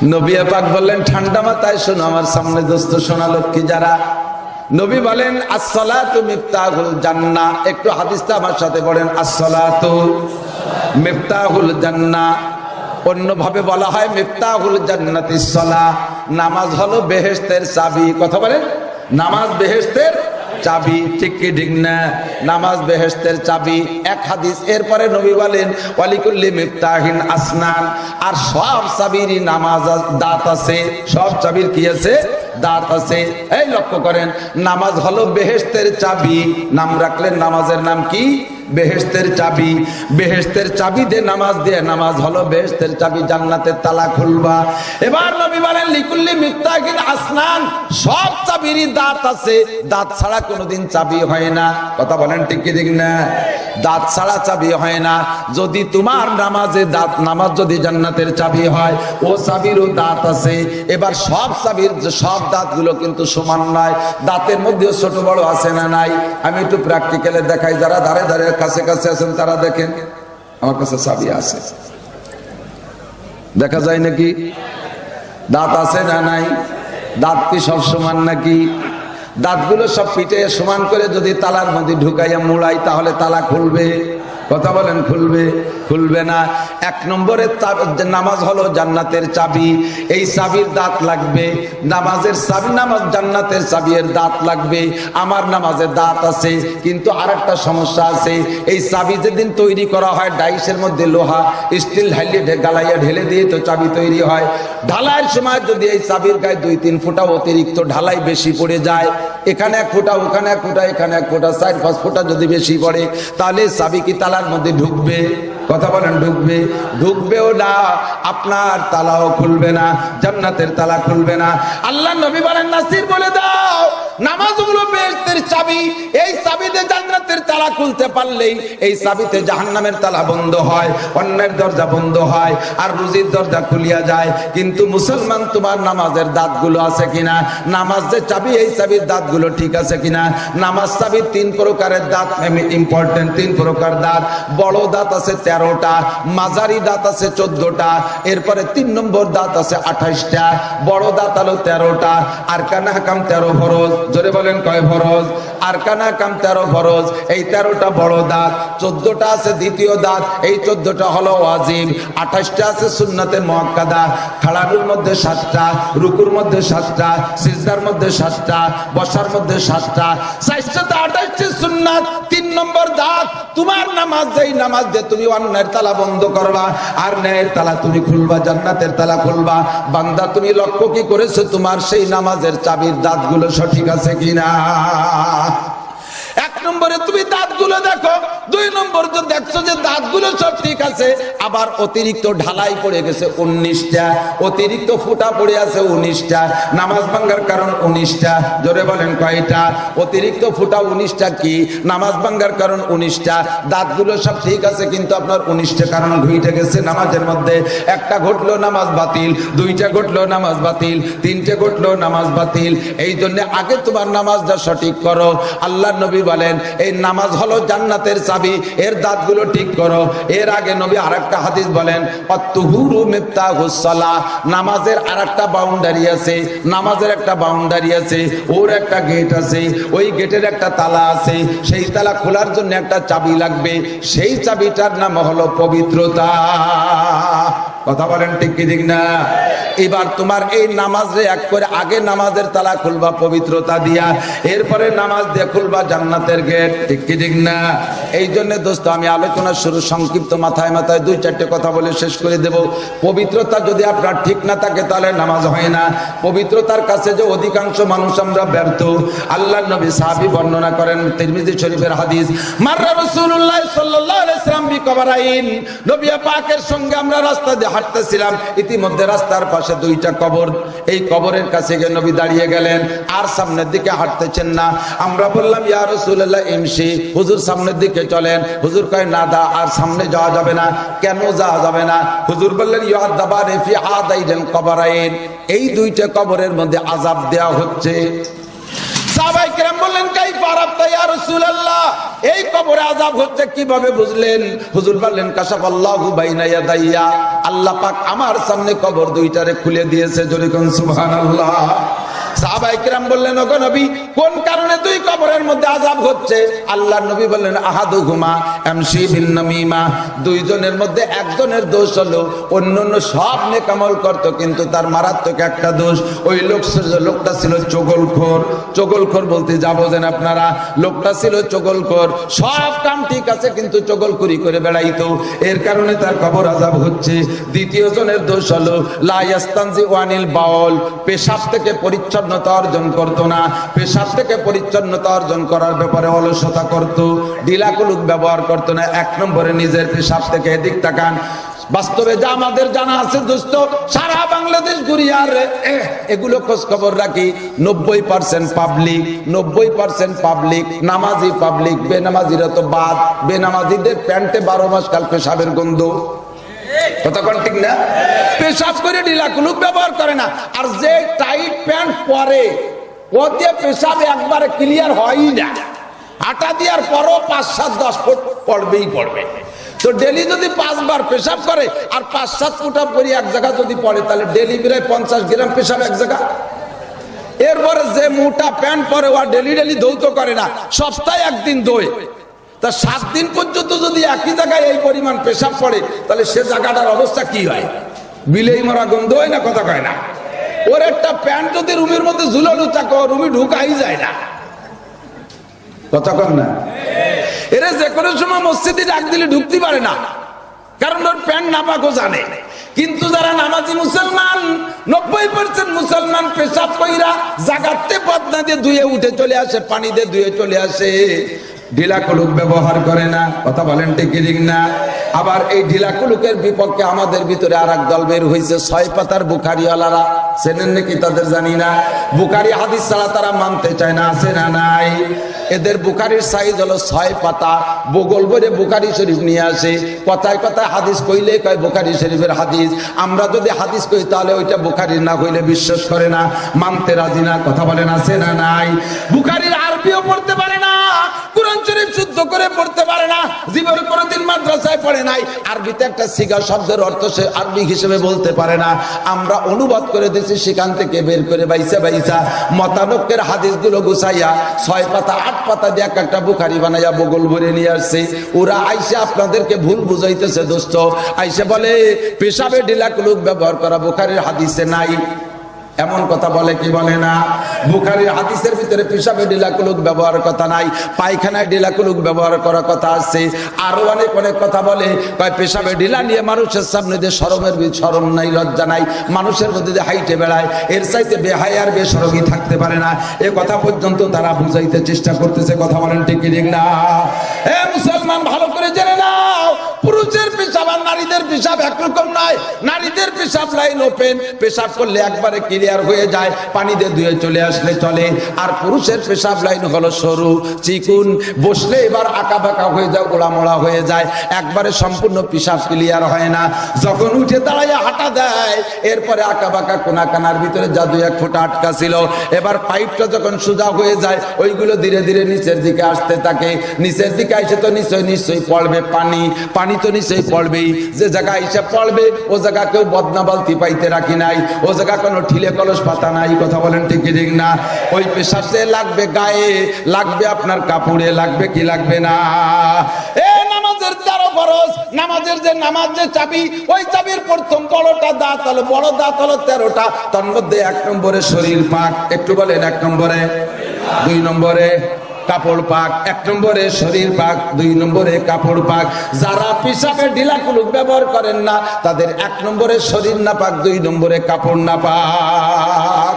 নবী পাক বললেন ঠান্ডা মাথায় শোনো আমার সামনে দোস্ত সোনা লক্ষ্মী যারা, নবী বলেন আসসালাতু মিফতাহুল জান্নাহ। একটু হাদিসটা আমার সাথে পড়েন, আসসালাতু মিফতাহুল জান্নাহ। অন্যভাবে বলা হয় মিফতাহুল জান্নাতিস সালাহ, নামাজ হলো বেহেশতের চাবি। কথা বলেন, নামাজ বেহেশতের চাবি, ঠিক কি ঠিক না? নামাজ বেহেশতের চাবি। এক হাদিস এরপরে নবী বলেন ওয়ালিকুল্লি মিফতাহিন আসনান, আর সব চাবিরই নামাজ দাঁত আছে। সব চাবির কি আছে? দাঁত আছে। এই লক্ষ্য করেন, নামাজ হলো বেহেশতের চাবি। নাম রাখলেন নামাজের নাম কি? বেহেশতের চাবি। বেহেশতের চাবি দিয়ে নামাজ দিয়ে, নামাজ হলো বেহেশতের চাবি, জান্নাতের তালা খুলবা। এবার নবী বলেন লিকুল্লি মিফতাহিন আসনান, সব চাবিরই দাঁত আছে। দাঁত ছাড়া কোনোদিন চাবি হয় না। কথা বলেন ঠিক কি ঠিক না? দাঁত ছাড়া চাবি হয় না। যদি তোমার নামাজে দাঁত, নামাজ যদি জান্নাতের চাবি হয়, ও চাবিরও দাঁত আছে। এবার সব চাবির সব দাঁতগুলো কিন্তু সমান নয়, দাঁতের মধ্যেও ছোট বড় আছে না নাই? আমি একটু প্র্যাকটিক্যালে দেখাই, যারা ধারে ধারে কাছে কাছে আছেন তারা দেখেন, আমার কাছে চাবি আছে, দেখা যায় নাকি? দাঁত আছে না নাই? দাঁত কি সব সমান নাকি? দাঁতগুলো সব পিঠে সমান করে যদি তালার মধ্যে ঢুকাইয়া মুড়াই তাহলে তালা খুলবে? কথা বলেন, খুলবে? খুলবে না। এক নম্বরে নামাজ হলো জান্নাতের চাবি, এই চাবির দাঁত লাগবে। নামাজের চাবি, নামাজ জান্নাতের চাবির দাঁত লাগবে। আমার নামাজের দাঁত আছে, কিন্তু আরেকটা সমস্যা আছে। এই চাবি যেদিন তৈরি করা হয়, ডাইসের মধ্যে লোহা স্টিল ঢালিয়ে গালাইয়া ঢেলে দিয়ে তো চাবি তৈরি হয়। ঢালাইয়ের সময় যদি এই চাবির গায়ে 2-3 ফুটা অতিরিক্ত ঢালাই বেশি পড়ে যায়, এখানে 1 ফুটা, ওখানে 1 ফুটা, এখানে 1 ফুটা, 4-5 ফুটা যদি বেশি পড়ে, তাহলে চাবি কি তালার মধ্যে ঢুকবে? কথা বলেন, ঢুকবে? ঢুকবেও না, আপনার তালাও খুলবে না, জান্নাতের তালা খুলবে না। আল্লাহ নবী বলেন নাসির বলে দাও, নামাজগুলো বেহেশতের চাবি, এই চাবিতে জান্নাতের তালা খুলতে পারলেই এই চাবিতে জাহান্নামের তালা বন্ধ হয়, অন্যের দরজা বন্ধ হয়, আর রুজির দরজা খুলিয়া যায়। কিন্তু মুসলমান, তোমার নামাজের দাঁতগুলো আছে কিনা? নামাজ যে চাবি, এই চাবির দাঁতগুলো ঠিক আছে কিনা? নামাজ চাবির 3 প্রকারের দাঁত ইম্পর্টেন্ট, 3 প্রকার দাঁত। বড় দাঁত আছে 13টা, মাঝারি দাঁত আছে 14টা, এরপরে 3 নম্বর দাঁত আছে 28টা। বড় দাঁত হলো 13টা। আরকান হাকাম 13 ফরজ। জোরে বলেন, কয় ফরজ? আরকান হাকাম 13 ফরজ, এই 13টা বড় দাঁত। 14টা আছে দ্বিতীয় দাঁত, এই 14টা হলো ওয়াজিব। 28টা আছে সুন্নাতে মুআক্কাদা। খাড়ানোর মধ্যে 7টা, রুকুর মধ্যে 7টা, সিজদার মধ্যে 7টা, বসার মধ্যে 7টা, 4টা 28টি সুন্নাত। 3 নম্বর দাঁত তোমার নামাজ, যেই নামাজ দিয়ে তুমি অন্যের তালা বন্ধ করবা আর ন্যায়ের তালা তুমি খুলবা, জান্নাতের তালা খুলবা। বান্দা, তুমি লক্ষ্য কি করেছো তোমার সেই নামাজের চাবির দাঁতগুলো সঠিক আছে কিনা? 1 নম্বরে তুমি দাঁতগুলো দেখো। 2 নম্বর যে দেখছো যে দাঁতগুলো সব ঠিক আছে, আবার অতিরিক্ত ঢালাই পড়ে গেছে 19টা, অতিরিক্ত ফুটা পড়ে আছে 19টা। নামাজ ভাঙ্গার কারণ 19টা। জোরে বলেন, কয়টা? অতিরিক্ত ফুটা 19টা কি? নামাজ ভাঙ্গার কারণ 19টা। দাঁতগুলো সব ঠিক আছে, কিন্তু আপনার 19টা কারণ ঘুইটে গেছে নামাজের মধ্যে। 1টা ঘটলো নামাজ বাতিল, 2টা ঘটলো নামাজ বাতিল, 3টে ঘটলো নামাজ বাতিল। এই জন্য আগে তোমার নামাজটা সঠিক করো। আল্লাহ নবী বলেন এই নামাজ হলো জান্নাতের চাবি, এর দাঁতগুলো ঠিক করো। এর আগে নবী আরেকটা হাদিস বলেন আত-তুহুরু মিফতাহুস সালাহ, নামাজের আরেকটা বাউন্ডারি আছে, নামাজের একটা বাউন্ডারি আছে, ওর একটা গেট আছে, ওই গেটের একটা তালা আছে। সেই তালা খোলার জন্য একটা চাবি লাগবে, সেই চাবিটার নাম হলো পবিত্রতা। কথা বলেন ঠিক কি ঠিক না? এবার তোমার এই নামাজে এক করে আগে নামাজের তালা খুলবা পবিত্রতা দিয়া, এরপরে নামাজ দিয়ে খুলবা জান্নাতের গেট। ঠিক কি ঠিক না? এই জন্য দোস্ত, আমি আলোচনা শুরু সংক্ষিপ্ত মাথায় মাথায় 2-4টে কথা বলে শেষ করে দেব। পবিত্রতা যদি আপনার ঠিক না থাকে তাহলে নামাজ হয় না। পবিত্রতার কাছে যে অধিকাংশ মানুষ আমরা ব্যর্থ। আল্লাহর নবী সাহাবী বর্ণনা করেন, তিরমিজি শরীফের হাদিস, মাররা রাসূলুল্লাহ সাল্লাল্লাহু আলাইহি ওয়াসাল্লাম বিকবরাইন, নবী পাকের সঙ্গে আমরা রাস্তা দিয়ে হাঁটতেছিলাম, ইতিমধ্যে রাস্তার পাশে 2টা কবর। এই কবরের কাছে গিয়ে নবী দাঁড়িয়ে গেলেন, আর সামনের দিকে হাঁটতেছেন না। আমরা বললাম ইয়া রাসূলুল্লাহ ইমশি, হুজুর সামনের দিকে চলেন। হুজুর কয় না দা, আর সামনে যাওয়া যাবে না। কেন যাওয়া যাবে না? হুজুর বললেন ইউআযাবানি ফি হাদাইল কবরাইন, এই 2টা কবরের মধ্যে আযাব দেওয়া হচ্ছে। সাহাবায়ে কেরাম বললেন কাইফা আরাফতা ইয়া রাসূলুল্লাহ, এই কবরে আযাব হচ্ছে কিভাবে বুঝলেন? হুজুর বললেন, কাশাফাল্লাহু বাইনা ইয়াদাইয়া, আল্লাহ পাক আমার সামনে কবর দুইটারে খুলে দিয়েছে। জোরে কোন সুবহানাল্লাহ। সাহাবায়ে কেরাম বললেন, ওগো নবী, কোন কারণে দুই কবরের মধ্যে আযাব হচ্ছে? আল্লাহর নবী বললেন, আহাদুহুমা আমশি বিন নামিমা, দুইজনের মধ্যে একজনের দোষ হলো অন্যান্য সব নেক আমল করত, কিন্তু তার মারাত্মক একটা দোষ, ওই লোকটা ছিল চগলখোর। চগলখোর বলতে যা বোঝেন আপনারা, লোকটা ছিল চগলখোর, সব কাম ঠিক আছে কিন্তু চগলখুরি করে বেড়াইতো, এর কারণে তার কবর আযাব হচ্ছে। দ্বিতীয় জনের দোষ হলো লা ইয়াস্তানজি ওয়ানিল বাউল, পেশাব থেকে পরিচ্ছন্নতা অর্জন করত না, পেশাব থেকে পরিচ্ছন্নতা অর্জন করার ব্যাপারে অলসতা করত, ঢিলাকুলুক ব্যবহার করত না। এক নম্বরে নিজের পেশাব থেকে এদিক তাকান। বাস্তবে যা আমাদের জানা আছে দোস্ত, সারা বাংলাদেশ ঘুরি আর এগুলো খোঁজ খবর রাখি, 90% পাবলিক, 90% পাবলিক নামাজি পাবলিক, বেনামাজিরা তো বাদ। বেনামাজিদের প্যান্টে 12 মাস কাল পেশাবের গন্ধ, কতক্ষণ ঠিক না? পেশাব করে ঢিলাকুলুক ব্যবহার করে না। আর যে টাইট প্যান্ট পরে, ও দিয়ে পেশাব একবারে ক্লিয়ার হয়ই না, আটা দেওয়ার পরও 5, 7, 10 ফুট পড়বেই পড়বে। তো ডেলি যদি 5 বার পেশাব করে আর 5, 7 ফুট করে এক জায়গা যদি পড়ে, তাহলে ডেলি প্রায় 50 গ্রাম পেশাব এক জায়গা। এরপরে যে মোটা প্যান্ট পরে, ও ডেলি ডেলি ধৌত করে না, সপ্তাহে একদিন ধোয়। তা 7 দিন পর্যন্ত যদি একই জায়গায় এই পরিমাণ পেশাব পড়ে, তাহলে সে জায়গাটার অবস্থা কি হয়? বিলেই মরা গন্ধ হয় না, কথা কয় না? ওর একটা প্যান্ট যদি রুমের মধ্যে ঝুলানো থাকে, রুমে ঢুকাই যায় না, কথা কন না? এরা যে কোনো সময় মসজিদে ডাক দিলে ঢুকতে পারে না, কারণ ওর প্যান্ট নাপাকও জানে। কিন্তু যারা নামাজি মুসলমান, 90% মুসলমান পেশাব কইরা জাগাতে বদনা দিয়ে ধুয়ে উঠে চলে আসে, পানি দিয়ে ধুয়ে চলে আসে, ঢিলাকুলুক ব্যবহার করে না। কথা বলেন ঠিক ঠিক না? আবার এই ঢিলাকুলুকের বিপক্ষে আমাদের ভিতরে আর এক দল বের হয়েছে, 6 পাতার বুখারিওয়ালারা। চেনেন নাকি তাদের জানি না। বুখারি হাদিস ছাড়া তারা মানতে চায় না, আছে না নাই? এদের বুখারির সাইজ হলো 6 পাতা, বগল ভরে বুখারি শরীফ নিয়ে আসে, কথায় কথায় হাদিস কইলে কয় বুখারি শরীফের হাদিস। আমরা যদি হাদিস কই তাহলে ওইটা বুখারির না কইলে বিশ্বাস করে না, মানতে রাজি না। কথা বলেন, আছে না নাই? বুখারির আরবিও পড়তে পারে না, কোরআন শরীফ শুদ্ধ করে পড়তে পারে না, জীবনে কোনোদিন মাদ্রাসায় পড়ে নাই, আরবিতে একটা সিগা শব্দের অর্থ সে আরবি হিসেবে বলতে পারে না। আমরা অনুবাদ করে দিয়েছি সেখান থেকে বের করে বাইসা বাইসা মতানক্কের হাদিসগুলো গুছাইয়া 6 পাতা 8 পাতা দিয়ে একটা বুখারি বানাইয়া বগল ভরে নিয়ে আসছে। ওরা আইসা আপনাদেরকে ভুল বুঝাইতেছে দোস্ত। আইসা বলে পেশাবে ঢিলাকুলুক ব্যবহার করা বুখারির হাদিসে নাই, এমন কথা বলে কি বলে না? বুখারীর হাদিসের ভিতরে পেশাবে ঢিলাকুলুক ব্যবহার কথা নাই, পায়খানায় ঢিলাকুলুক ব্যবহার করার কথা আছে। আরো অনেক অনেক কথা বলে, কয় পেশাবে ঢিলা নিয়ে মানুষের সামনে দিয়ে শরম নাই, লজ্জা নাই, মানুষের মধ্যে দিয়ে হাইটে বেড়ায়, এর চাইতে বেহায়া আর বেশরমই থাকতে পারে না। এ কথা পর্যন্ত তারা বুঝাইতে চেষ্টা করতেছে। কথা বলেন ঠিক ঠিক না? হে মুসলমান, ভালো করে জেনে নাও, পুরুষের পেশাব আর নারীদের পেশাব একরকম নয়। নারীদের পেশাব লাইন ওপেন, পেশাব করলে একবারে ক্লিয়ার হয়ে যায়, পানি দিয়ে ধুয়ে চলে আসলে চলে। আর পুরুষের পেশাব লাইন হলো সরু চিকুন, বসলে এবার আঁকা বাঁকা হয়ে যায়, গোলামোড়া হয়ে যায়, একবারে সম্পূর্ণ পেশাব ক্লিয়ার হয় না। যখন উঠে দাঁড়াইয়া হাঁটা দেয়, এরপরে আঁকা বাঁকা কোনা কানার ভিতরে জাদু 1 ফুট আটকা ছিল, এবার পাইপটা যখন সোজা হয়ে যায়, ওইগুলো ধীরে ধীরে নিচের দিকে আসতে থাকে। নিচের দিকে এসে তো নিশ্চয়ই পড়বে পানি, পানি তো নিশ্চয়ই পড়বেই। যে জায়গা এসে পড়বে ও জায়গা কেউ বদনা বালতি পাইতে রাখি নাই, ও জায়গা কোনো ঠিলে কলস পাতা নাই। কথা বলেন ঠিক ঠিক না? ওই পেশাবতে লাগবে গায়ে, লাগবে আপনার কাপড়ে, লাগবে কি লাগবে না? নামাজের 13 ফরজ, নামাজের যে নামাজ যে চাবি, ওই চাবির প্রথম বড়টা দাঁত হলো, বড় দাঁত হলো 13টা। তার মধ্যে 1 নম্বরে শরীর পাক, একটু বলেন 1 নম্বরে, 2 নম্বরে কাপড় পাক। 1 নম্বরে শরীর পাক, 2 নম্বরে কাপড় পাক। যারা পেশাবে ঢিলাকুলুক ব্যবহার করেন না, তাদের 1 নম্বরে শরীর না পাক, 2 নম্বরে কাপড় না পাক।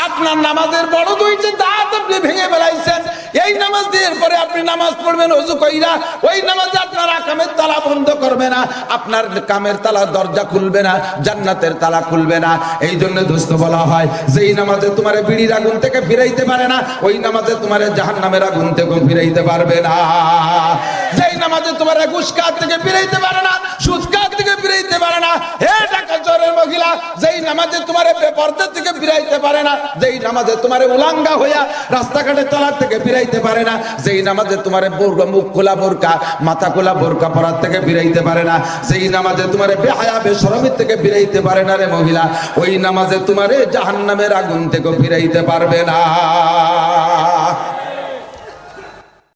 আপনার নামাজের বড় 2টি দাঁত আপনি ভেঙে ফেলাইছেন, এই নামাজ দিয়ে পরে আপনি নামাজ পড়বেন ওযু কইরা, ওই নামাজে আপনার কামের তালা বন্ধ করবে না, আপনার কামের তালা দরজা খুলবে না, জান্নাতের তালা খুলবে না। এই জন্য দোস্ত বলা হয়, যেই নামাজে তোমার বিড়ির আগুন থেকে ফিরাইতে পারে না, ওই নামাজে তোমার জাহান্নামের আগুন থেকে ফিরাইতে পারবে না। যেই নামাজে তোমার ঘুষ খাওয়া থেকে ফিরাইতে পারে না, সুদ খাওয়া থেকে ফিরাইতে পারে না। হে ঢাকা শহরের মহিলা, মহিলা যেই নামাজে তোমার বেপর্দা থেকে ফিরাইতে পারে না, যেই নামাজে তোমার উলাঙ্গা হইয়া রাস্তাঘাটে চলার থেকে ফিরাইতে পারে না, যেই নামাজে তোমার বোরকা মুখ খোলা বোরকা মাথা খোলা বোরকা পরার থেকে ফিরাইতে পারে না, যেই নামাজে তোমার বেহায়া বেশরমের থেকে ফিরাইতে পারে না রে মহিলা, ওই নামাজে তোমার জাহান্নামের আগুন থেকে ফিরাইতে পারবে না।